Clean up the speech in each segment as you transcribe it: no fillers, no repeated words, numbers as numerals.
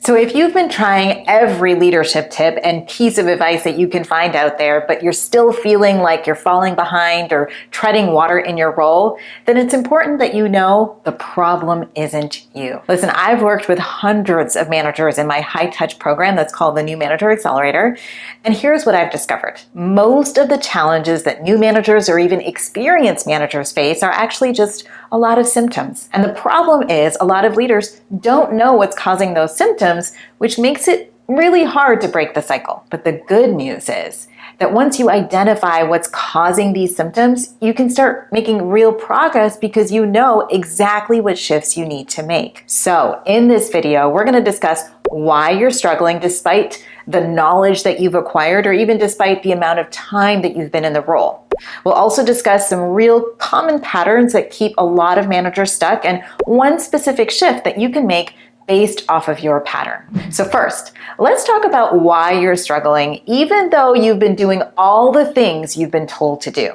So if you've been trying every leadership tip and piece of advice that you can find out there, but you're still feeling like you're falling behind or treading water in your role, then it's important that you know the problem isn't you. Listen, I've worked with hundreds of managers in my high touch program that's called the New Manager Accelerator. And here's what I've discovered. Most of the challenges that new managers or even experienced managers face are actually just a lot of symptoms. And the problem is a lot of leaders don't know what's causing those symptoms, which makes it really hard to break the cycle. But the good news is that once you identify what's causing these symptoms, you can start making real progress because you know exactly what shifts you need to make. So in this video, we're going to discuss why you're struggling despite the knowledge that you've acquired or even despite the amount of time that you've been in the role. We'll also discuss some real common patterns that keep a lot of managers stuck and one specific shift that you can make based off of your pattern. So first, let's talk about why you're struggling even though you've been doing all the things you've been told to do.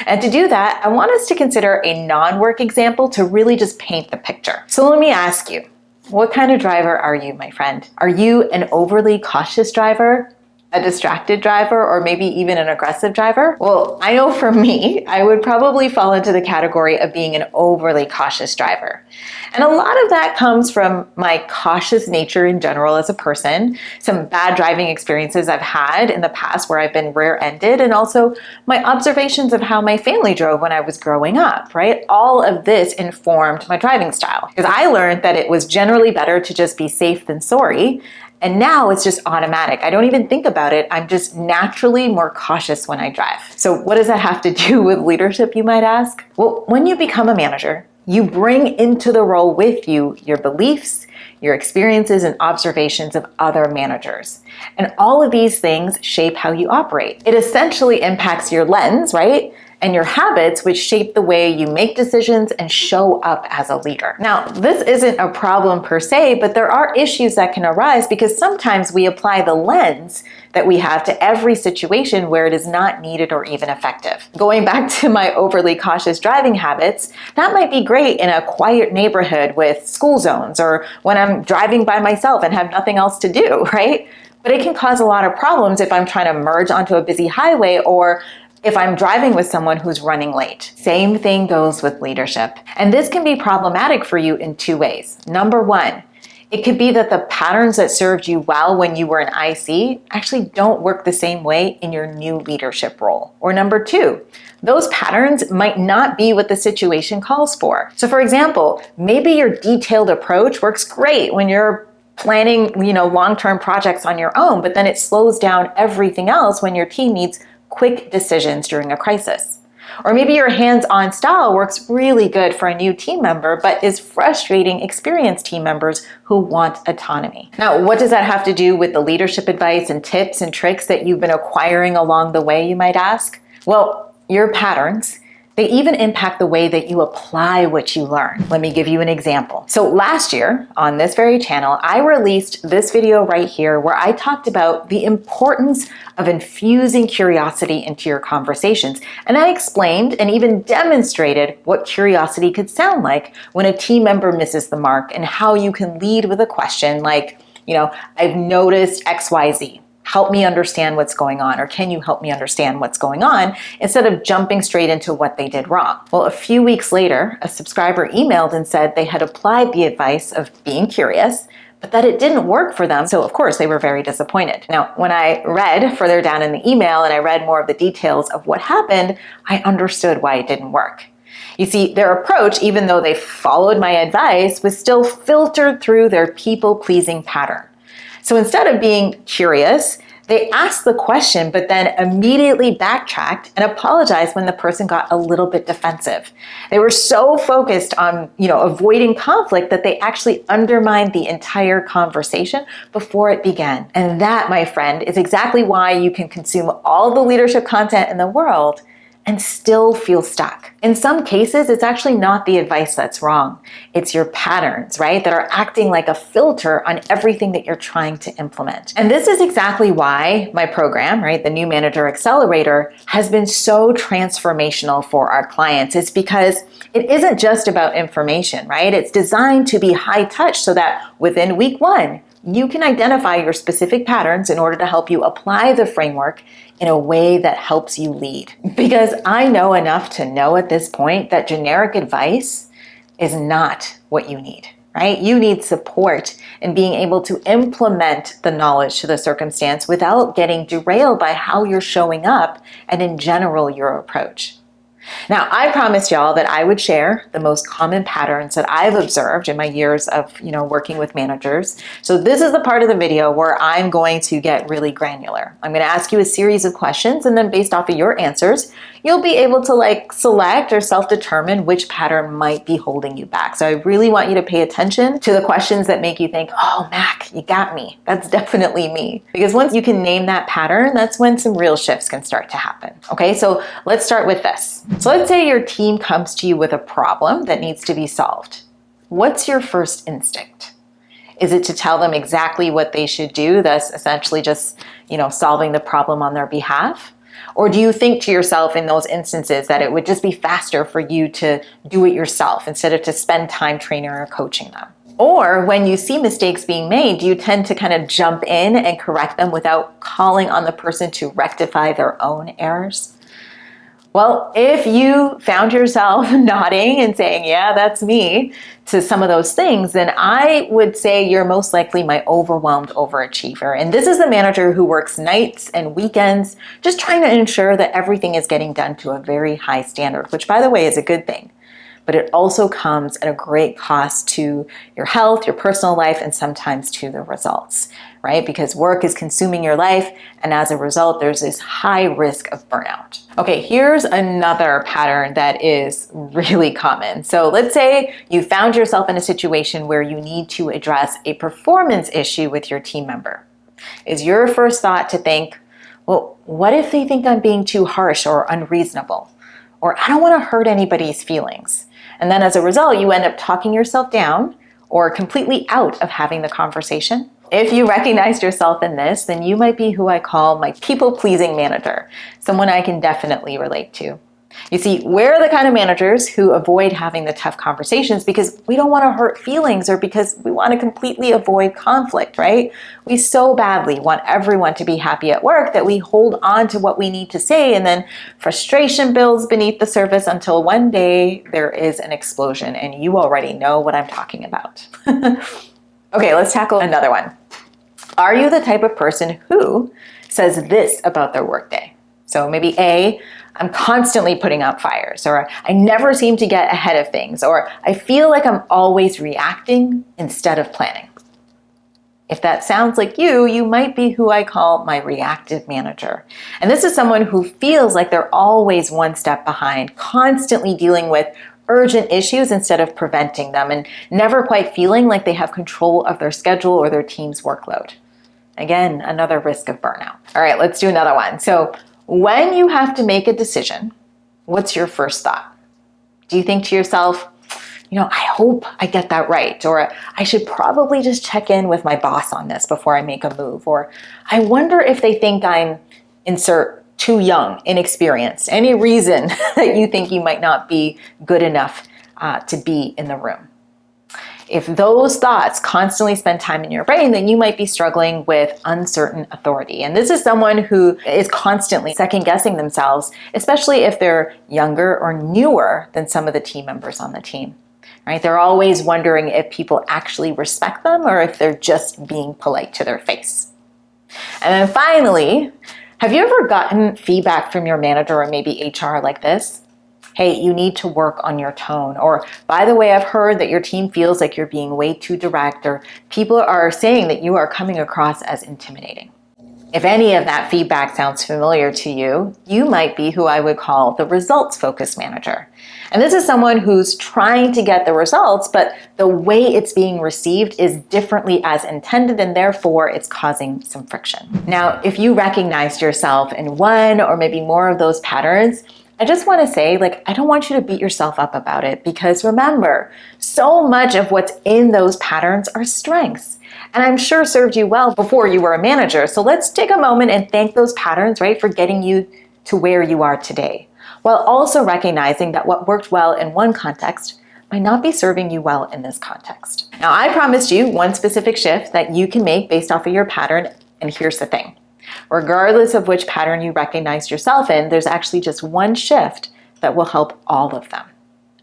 And to do that, I want us to consider a non-work example to really just paint the picture. So let me ask you, what kind of driver are you, my friend? Are you an overly cautious driver, a distracted driver, or maybe even an aggressive driver? Well, I know for me, I would probably fall into the category of being an overly cautious driver. And a lot of that comes from my cautious nature in general as a person, some bad driving experiences I've had in the past where I've been rear-ended, and also my observations of how my family drove when I was growing up, right? All of this informed my driving style because I learned that it was generally better to just be safe than sorry. And now it's just automatic. I don't even think about it. I'm just naturally more cautious when I drive. So what does that have to do with leadership, you might ask? Well, when you become a manager, you bring into the role with you your beliefs, your experiences and observations of other managers. And all of these things shape how you operate. It essentially impacts your lens, right? And your habits, which shape the way you make decisions and show up as a leader. Now, this isn't a problem per se, but there are issues that can arise because sometimes we apply the lens that we have to every situation where it is not needed or even effective. Going back to my overly cautious driving habits, that might be great in a quiet neighborhood with school zones or when I'm driving by myself and have nothing else to do, right? But it can cause a lot of problems if I'm trying to merge onto a busy highway or if I'm driving with someone who's running late. Same thing goes with leadership. And this can be problematic for you in two ways. Number one, it could be that the patterns that served you well when you were an IC actually don't work the same way in your new leadership role. Or number two, those patterns might not be what the situation calls for. So for example, maybe your detailed approach works great when you're planning, long-term projects on your own, but then it slows down everything else when your team needs quick decisions during a crisis. Or maybe your hands-on style works really good for a new team member, but is frustrating experienced team members who want autonomy. Now, what does that have to do with the leadership advice and tips and tricks that you've been acquiring along the way, you might ask? Well, your patterns, they even impact the way that you apply what you learn. Let me give you an example. So last year on this very channel, I released this video right here where I talked about the importance of infusing curiosity into your conversations. And I explained and even demonstrated what curiosity could sound like when a team member misses the mark and how you can lead with a question like, I've noticed XYZ. Help me understand what's going on, or can you help me understand what's going on, instead of jumping straight into what they did wrong. Well, a few weeks later, a subscriber emailed and said they had applied the advice of being curious, but that it didn't work for them. So of course they were very disappointed. Now, when I read further down in the email and I read more of the details of what happened, I understood why it didn't work. You see, their approach, even though they followed my advice, was still filtered through their people-pleasing pattern. So instead of being curious, they asked the question, but then immediately backtracked and apologized when the person got a little bit defensive. They were so focused on, avoiding conflict that they actually undermined the entire conversation before it began. And that, my friend, is exactly why you can consume all the leadership content in the world and still feel stuck. In some cases, it's actually not the advice that's wrong. It's your patterns, right, that are acting like a filter on everything that you're trying to implement. And this is exactly why my program, right, the New Manager Accelerator, has been so transformational for our clients. It's because it isn't just about information, right? It's designed to be high touch so that within week one, you can identify your specific patterns in order to help you apply the framework in a way that helps you lead. Because I know enough to know at this point that generic advice is not what you need, right? You need support in being able to implement the knowledge to the circumstance without getting derailed by how you're showing up and in general your approach. Now, I promised y'all that I would share the most common patterns that I've observed in my years of, working with managers. So this is the part of the video where I'm going to get really granular. I'm going to ask you a series of questions, and then based off of your answers, you'll be able to select or self-determine which pattern might be holding you back. So I really want you to pay attention to the questions that make you think, oh, Mac, you got me. That's definitely me. Because once you can name that pattern, that's when some real shifts can start to happen. Okay, so let's start with this. So let's say your team comes to you with a problem that needs to be solved. What's your first instinct? Is it to tell them exactly what they should do, thus essentially just, solving the problem on their behalf? Or do you think to yourself in those instances that it would just be faster for you to do it yourself instead of to spend time training or coaching them? Or when you see mistakes being made, do you tend to kind of jump in and correct them without calling on the person to rectify their own errors? Well, if you found yourself nodding and saying, yeah, that's me, to some of those things, then I would say you're most likely my overwhelmed overachiever. And this is the manager who works nights and weekends, just trying to ensure that everything is getting done to a very high standard, which, by the way, is a good thing. But it also comes at a great cost to your health, your personal life, and sometimes to the results, right? Because work is consuming your life, and as a result, there's this high risk of burnout. Okay, here's another pattern that is really common. So let's say you found yourself in a situation where you need to address a performance issue with your team member. Is your first thought to think, well, what if they think I'm being too harsh or unreasonable? Or I don't want to hurt anybody's feelings. And then as a result, you end up talking yourself down or completely out of having the conversation. If you recognized yourself in this, then you might be who I call my people-pleasing manager, someone I can definitely relate to. You see, we're the kind of managers who avoid having the tough conversations because we don't want to hurt feelings or because we want to completely avoid conflict, right? We so badly want everyone to be happy at work that we hold on to what we need to say, and then frustration builds beneath the surface until one day there is an explosion, and you already know what I'm talking about. Okay, let's tackle another one. Are you the type of person who says this about their workday? So maybe A, I'm constantly putting out fires, or I never seem to get ahead of things, or I feel like I'm always reacting instead of planning. If that sounds like you might be who I call my reactive manager. And this is someone who feels like they're always one step behind, constantly dealing with urgent issues instead of preventing them, and never quite feeling like they have control of their schedule or their team's workload. Again, another risk of burnout. All right, let's do another one. So when you have to make a decision, what's your first thought? Do you think to yourself, I hope I get that right, or I should probably just check in with my boss on this before I make a move, or I wonder if they think I'm, insert, too young, inexperienced, any reason that you think you might not be good enough to be in the room. If those thoughts constantly spend time in your brain, then you might be struggling with uncertain authority. And this is someone who is constantly second guessing themselves, especially if they're younger or newer than some of the team members on the team. Right? They're always wondering if people actually respect them or if they're just being polite to their face. And then finally, have you ever gotten feedback from your manager or maybe HR like this? Hey, you need to work on your tone. Or, by the way, I've heard that your team feels like you're being way too direct, or people are saying that you are coming across as intimidating. If any of that feedback sounds familiar to you, you might be who I would call the results-focused manager. And this is someone who's trying to get the results, but the way it's being received is differently as intended, and therefore it's causing some friction. Now, if you recognized yourself in one or maybe more of those patterns, I just want to say, I don't want you to beat yourself up about it, because remember, so much of what's in those patterns are strengths. And I'm sure served you well before you were a manager. So let's take a moment and thank those patterns, right, for getting you to where you are today, while also recognizing that what worked well in one context might not be serving you well in this context. Now, I promised you one specific shift that you can make based off of your pattern, and here's the thing. Regardless of which pattern you recognize yourself in, there's actually just one shift that will help all of them.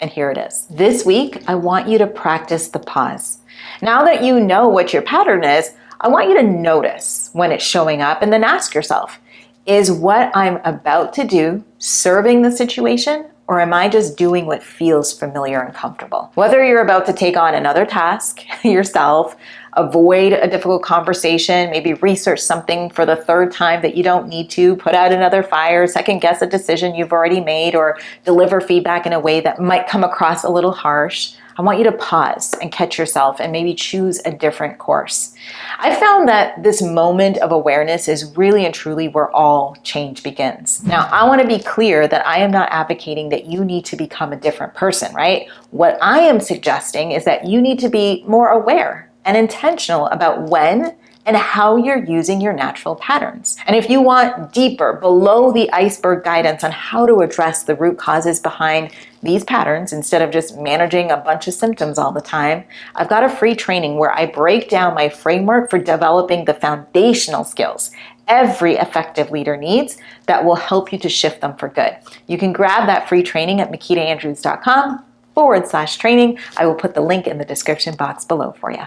And here it is. This week, I want you to practice the pause. Now that you know what your pattern is, I want you to notice when it's showing up and then ask yourself, is what I'm about to do serving the situation, or am I just doing what feels familiar and comfortable? Whether you're about to take on another task yourself, avoid a difficult conversation, maybe research something for the third time that you don't need to, put out another fire, second guess a decision you've already made, or deliver feedback in a way that might come across a little harsh, I want you to pause and catch yourself and maybe choose a different course. I found that this moment of awareness is really and truly where all change begins. Now, I want to be clear that I am not advocating that you need to become a different person, right? What I am suggesting is that you need to be more aware and intentional about when and how you're using your natural patterns. And if you want deeper, below the iceberg guidance on how to address the root causes behind these patterns instead of just managing a bunch of symptoms all the time, I've got a free training where I break down my framework for developing the foundational skills every effective leader needs that will help you to shift them for good. You can grab that free training at makitaandrews.com/training. I will put the link in the description box below for you.